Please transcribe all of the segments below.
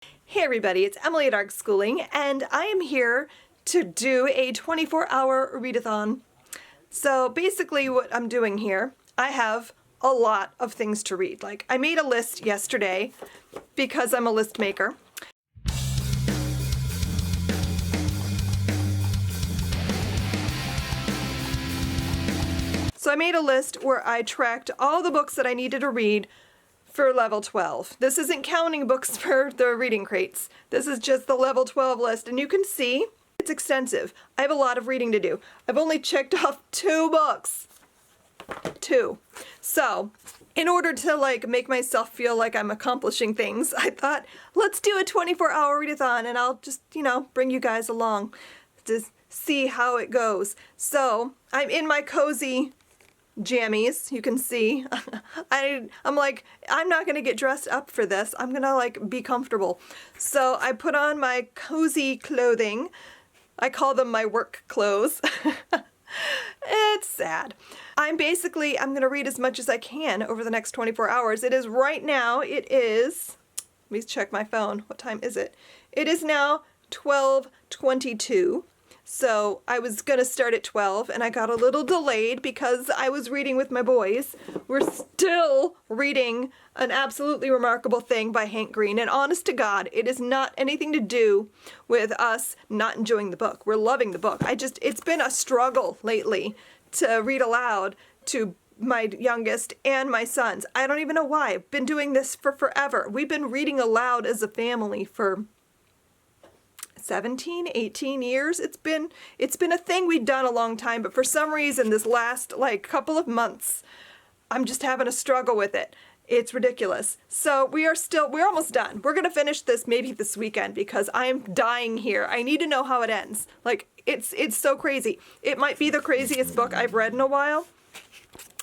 Hey everybody, it's Emily at Arc Schooling, and I am here to do a 24-hour readathon. So basically what I'm doing here, I have a lot of things to read. Like, I made a list yesterday because I'm a list maker. So I made a list where I tracked all the books that I needed to read for level 12. This isn't counting books for the reading crates. This is just the level 12 list, and you can see it's extensive. I have a lot of reading to do. I've only checked off 2 books. 2. So, in order to make myself feel like I'm accomplishing things, I thought, let's do a 24-hour readathon, and I'll just, bring you guys along to see how it goes. So, I'm in my cozy jammies, you can see. I'm like, I'm not gonna get dressed up for this. I'm gonna be comfortable. So I put on my cozy clothing. I call them my work clothes. It's sad. I'm gonna read as much as I can over the next 24 hours. It is right now, let me check my phone. What time is it? It is now 12:22. So I was gonna start at 12 and I got a little delayed because I was reading with my boys. We're still reading An Absolutely Remarkable Thing by Hank Green, and honest to God, it is not anything to do with us not enjoying the book. We're loving the book. It's been a struggle lately to read aloud to my youngest and my sons. I don't even know why. I've been doing this for forever. We've been reading aloud as a family for 17, 18 years. It's been a thing we've done a long time, but for some reason this last couple of months I'm just having a struggle with it. It's ridiculous. So we're almost done. We're gonna finish this maybe this weekend because I'm dying here. I need to know how it ends. It's so crazy. It might be the craziest book I've read in a while.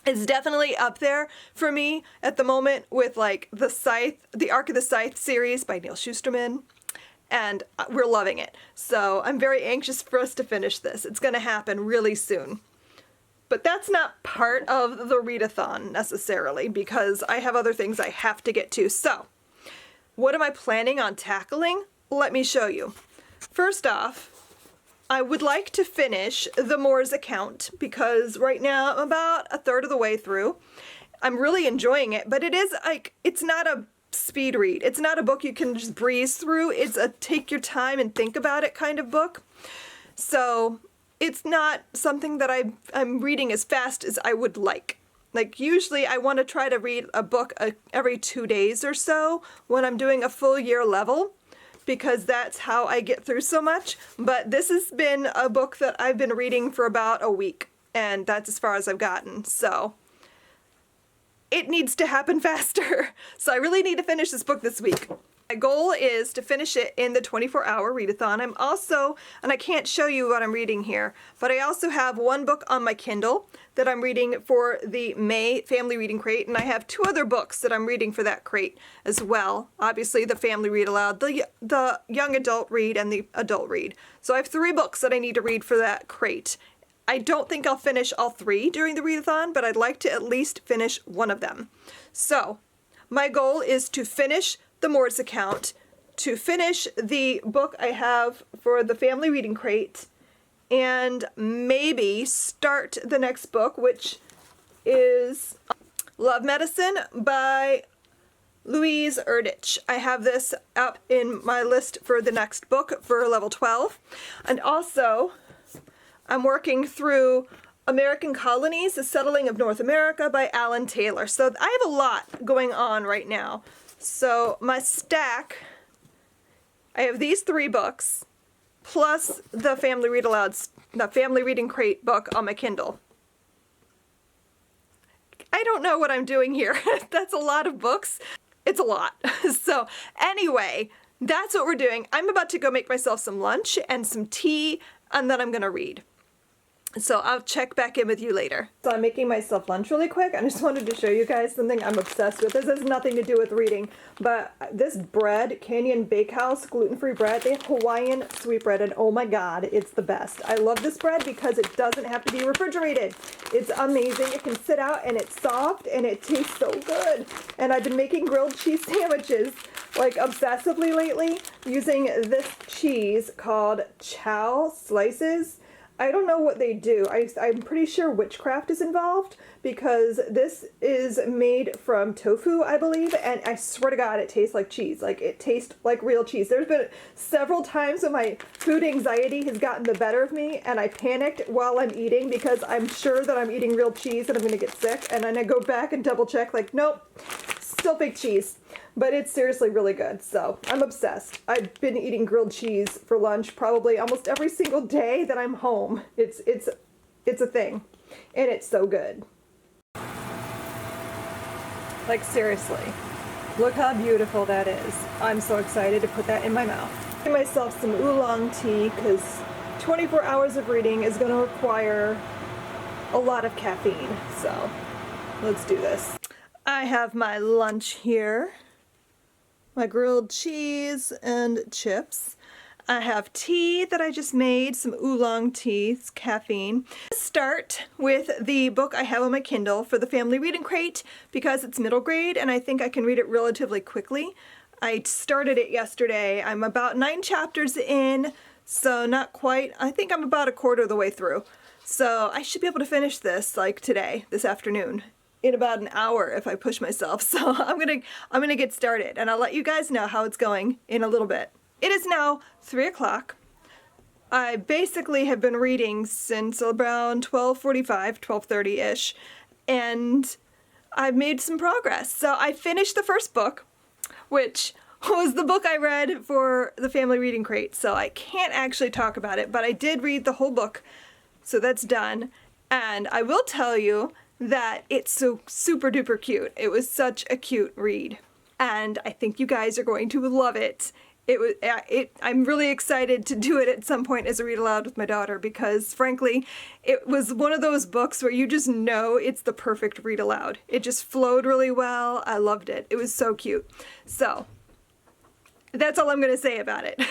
It's definitely up there for me at the moment with the Arc of the Scythe series by Neil Shusterman. And we're loving it. So I'm very anxious for us to finish this. It's going to happen really soon. But that's not part of the readathon necessarily because I have other things I have to get to. So, what am I planning on tackling? Let me show you. First off, I would like to finish the Moore's account because right now I'm about a third of the way through. I'm really enjoying it, but it's not a speed read. It's not a book you can just breeze through. It's a take your time and think about it kind of book. So it's not something that I'm reading as fast as I would like. Usually I want to try to read a book every 2 days or so when I'm doing a full year level because that's how I get through so much. But this has been a book that I've been reading for about a week, and that's as far as I've gotten. So it needs to happen faster. So I really need to finish this book this week. My goal is to finish it in the 24-hour readathon. I'm also, and I can't show you what I'm reading here, but I also have one book on my Kindle that I'm reading for the May Family Reading Crate, and I have 2 other books that I'm reading for that crate as well. Obviously the family read aloud, the young adult read, and the adult read. So I have 3 books that I need to read for that crate. I don't think I'll finish all 3 during the readathon, but I'd like to at least finish one of them. So, my goal is to finish the Moore's account, to finish the book I have for the family reading crate, and maybe start the next book, which is Love Medicine by Louise Erdrich. I have this up in my list for the next book for level 12. And also, I'm working through American Colonies, The Settling of North America by Alan Taylor. So I have a lot going on right now. So my stack, I have these 3 books, plus the Family Reading Crate book on my Kindle. I don't know what I'm doing here. That's a lot of books. It's a lot. So anyway, that's what we're doing. I'm about to go make myself some lunch and some tea, and then I'm going to read. So I'll check back in with you later. So I'm making myself lunch really quick. I just wanted to show you guys something I'm obsessed with. This has nothing to do with reading, but this bread, Canyon Bakehouse gluten-free bread, they have Hawaiian sweetbread, and oh my god, it's the best. I love this bread because it doesn't have to be refrigerated. It's amazing. It can sit out and it's soft and it tastes so good. And I've been making grilled cheese sandwiches like obsessively lately using this cheese called chow slices. I don't know what they do. I'm pretty sure witchcraft is involved because this is made from tofu, I believe, and I swear to God it tastes like cheese. Like, it tastes like real cheese. There's been several times when my food anxiety has gotten the better of me and I panicked while I'm eating because I'm sure that I'm eating real cheese and I'm going to get sick, and then I go back and double check like, nope, still fake cheese. But it's seriously really good, so I'm obsessed. I've been eating grilled cheese for lunch probably almost every single day that I'm home. It's a thing, and it's so good. Like, seriously, look how beautiful that is. I'm so excited to put that in my mouth. Give myself some oolong tea because 24 hours of reading is going to require a lot of caffeine, so let's do this. I have my lunch here. My grilled cheese and chips. I have tea that I just made, some oolong tea, it's caffeine. Let's start with the book I have on my Kindle for the Family Reading Crate because it's middle grade and I think I can read it relatively quickly. I started it yesterday. I'm about 9 chapters in, so not quite. I think I'm about a quarter of the way through. So I should be able to finish this like today, this afternoon, in about an hour if I push myself. So I'm gonna get started and I'll let you guys know how it's going in a little bit. It is now 3 o'clock. I basically have been reading since around 12:45, 12:30-ish, and I've made some progress. So I finished the first book, which was the book I read for the Family Reading Crate, so I can't actually talk about it, but I did read the whole book, so that's done. And I will tell you that it's so super duper cute. It was such a cute read, and I think you guys are going to love it. I'm really excited to do it at some point as a read aloud with my daughter because frankly, it was one of those books where you just know it's the perfect read aloud. It just flowed really well. I loved it. It was so cute. So that's all I'm going to say about it.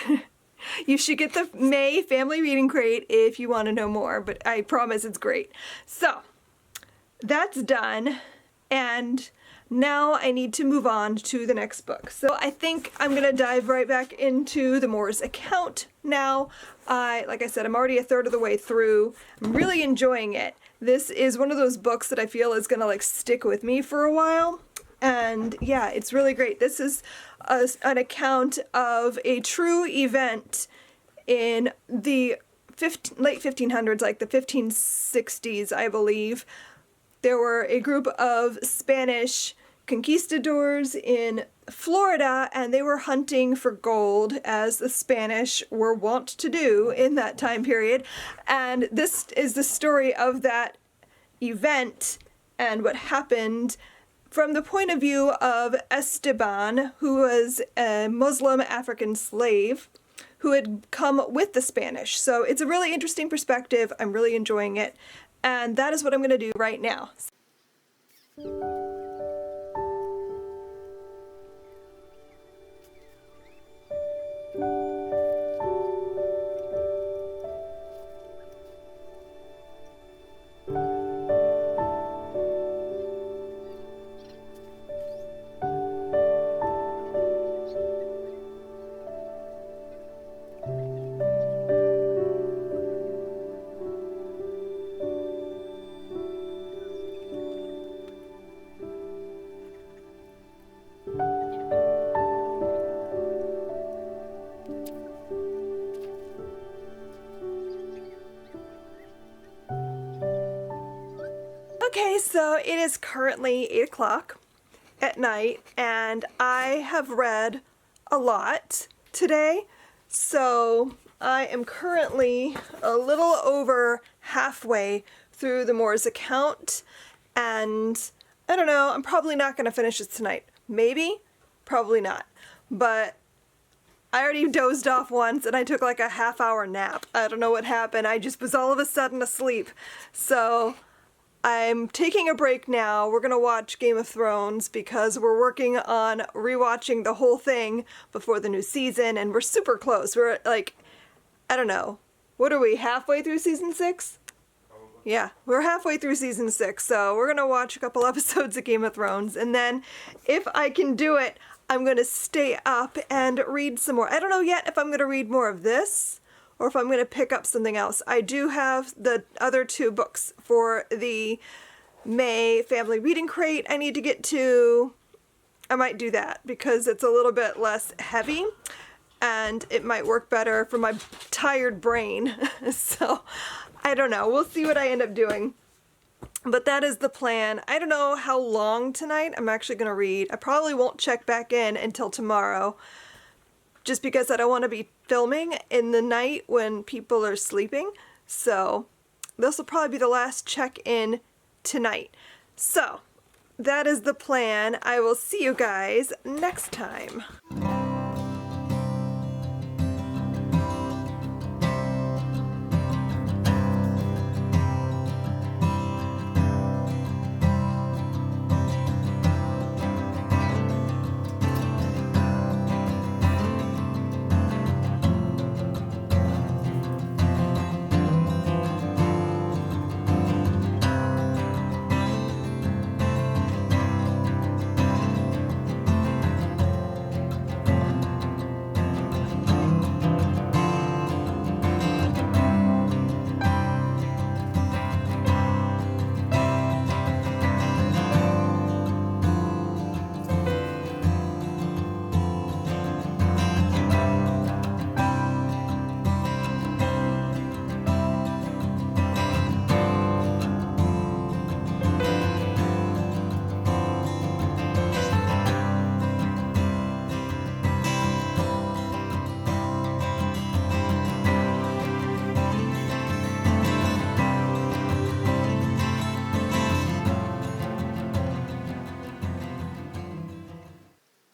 You should get the May Family Reading Crate if you want to know more, but I promise it's great. So that's done, and now I need to move on to the next book. So I think I'm gonna dive right back into the Moore's account now. Like I said, I'm already a third of the way through. I'm really enjoying it. This is one of those books that I feel is gonna like stick with me for a while. And yeah, it's really great. This is an account of a true event in the late 1500s, like the 1560s, I believe. There were a group of Spanish conquistadors in Florida, and they were hunting for gold, as the Spanish were wont to do in that time period. And this is the story of that event and what happened from the point of view of Esteban, who was a Muslim African slave who had come with the Spanish. So it's a really interesting perspective. I'm really enjoying it. And that is what I'm going to do right now. Okay, so it is currently 8 o'clock at night, and I have read a lot today, so I am currently a little over halfway through the Moore's account, and I don't know, I'm probably not going to finish this tonight. Maybe, probably not, but I already dozed off once and I took like a half-hour nap. I don't know what happened. I just was all of a sudden asleep. So I'm taking a break now. We're gonna watch Game of Thrones because we're working on rewatching the whole thing before the new season, and we're super close. We're like, I don't know, what are we, halfway through season 6? Yeah, we're halfway through season 6, so we're gonna watch a couple episodes of Game of Thrones, and then if I can do it, I'm gonna stay up and read some more. I don't know yet if I'm gonna read more of this or if I'm gonna pick up something else. I do have the other 2 books for the May family reading crate I need to get to. I might do that because it's a little bit less heavy and it might work better for my tired brain. So I don't know. We'll see what I end up doing. But that is the plan. I don't know how long tonight I'm actually going to read. I probably won't check back in until tomorrow just because I don't want to be filming in the night when people are sleeping. So this will probably be the last check-in tonight. So that is the plan. I will see you guys next time.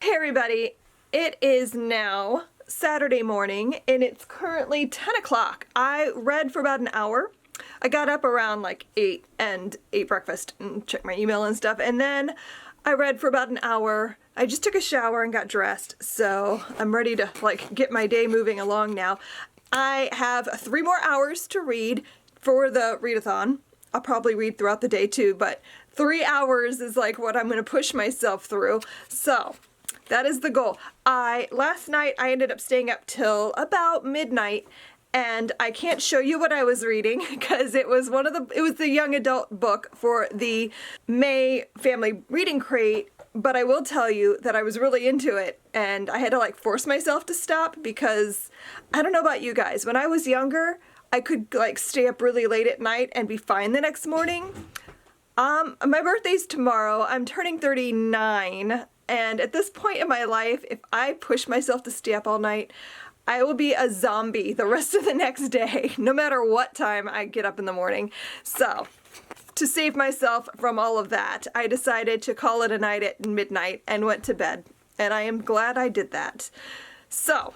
Everybody, it is now Saturday morning and it's currently 10 o'clock. I read for about an hour. I got up around like 8 and ate breakfast and checked my email and stuff, and then I read for about an hour. I just took a shower and got dressed, so I'm ready to like get my day moving along now. I have 3 more hours to read for the readathon. I'll probably read throughout the day too, but 3 hours is like what I'm going to push myself through. So that is the goal. Last night I ended up staying up till about midnight, and I can't show you what I was reading because it was the young adult book for the May family reading crate, but I will tell you that I was really into it and I had to like force myself to stop because I don't know about you guys. When I was younger, I could like stay up really late at night and be fine the next morning. My birthday's tomorrow. I'm turning 39. And at this point in my life, if I push myself to stay up all night, I will be a zombie the rest of the next day, no matter what time I get up in the morning. So, to save myself from all of that, I decided to call it a night at midnight and went to bed. And I am glad I did that. So,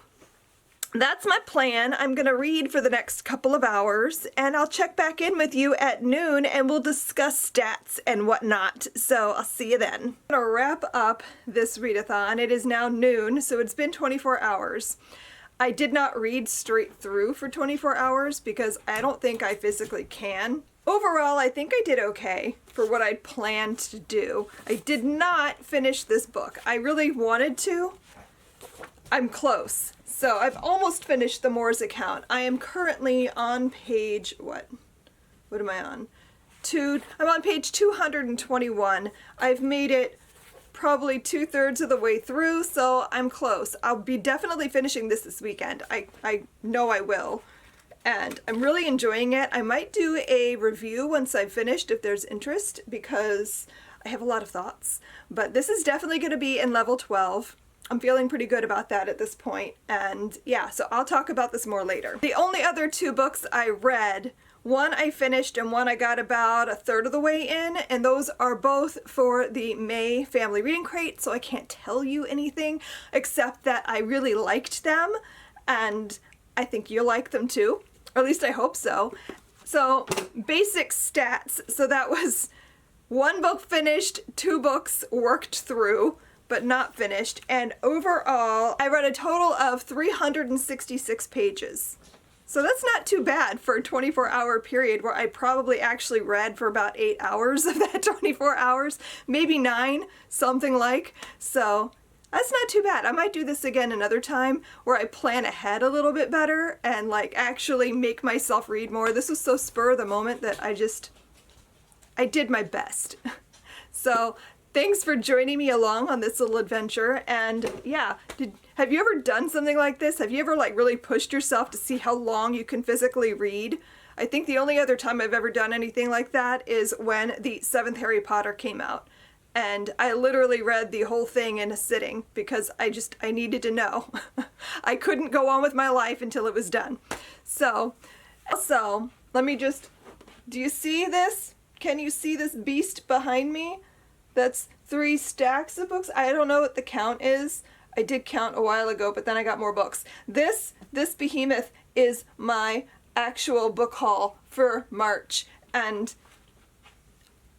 that's my plan. I'm going to read for the next couple of hours, and I'll check back in with you at noon, and we'll discuss stats and whatnot. So I'll see you then. I'm going to wrap up this readathon. It is now noon, so it's been 24 hours. I did not read straight through for 24 hours because I don't think I physically can. Overall, I think I did okay for what I'd planned to do. I did not finish this book. I really wanted to. I'm close. So I've almost finished the Moore's account. I am currently on page, what am I on? I'm on page 221. I've made it probably 2/3 of the way through, so I'm close. I'll be definitely finishing this weekend. I know I will. And I'm really enjoying it. I might do a review once I've finished if there's interest because I have a lot of thoughts. But this is definitely going to be in level 12. I'm feeling pretty good about that at this point, and yeah, so I'll talk about this more later. The only other 2 books I read One I finished and one I got about a third of the way in, and those are both for the May Family Reading Crate, so I can't tell you anything except that I really liked them, and I think you'll like them too, or at least I hope so. So, basic stats, so that was 1 book finished, 2 books worked through, but not finished, and overall I read a total of 366 pages. So that's not too bad for a 24-hour period where I probably actually read for about 8 hours of that 24 hours, maybe 9, something like. So that's not too bad. I might do this again another time where I plan ahead a little bit better and like actually make myself read more. This was so spur of the moment that I did my best. So thanks for joining me along on this little adventure, and yeah, have you ever done something like this? Have you ever like really pushed yourself to see how long you can physically read? I think the only other time I've ever done anything like that is when the 7th Harry Potter came out, and I literally read the whole thing in a sitting because I needed to know. I couldn't go on with my life until it was done. So let me just, do you see this? Can you see this beast behind me? That's 3 stacks of books. I don't know what the count is. I did count a while ago, but then I got more books. This behemoth is my actual book haul for March, and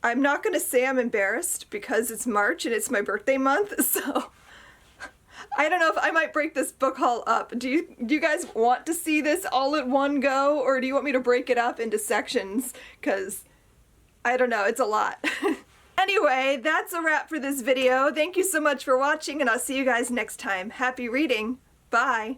I'm not going to say I'm embarrassed because it's March and it's my birthday month, so I don't know if I might break this book haul up. Do you guys want to see this all at one go, or do you want me to break it up into sections? Because I don't know, it's a lot. Anyway, that's a wrap for this video. Thank you so much for watching, and I'll see you guys next time. Happy reading. Bye.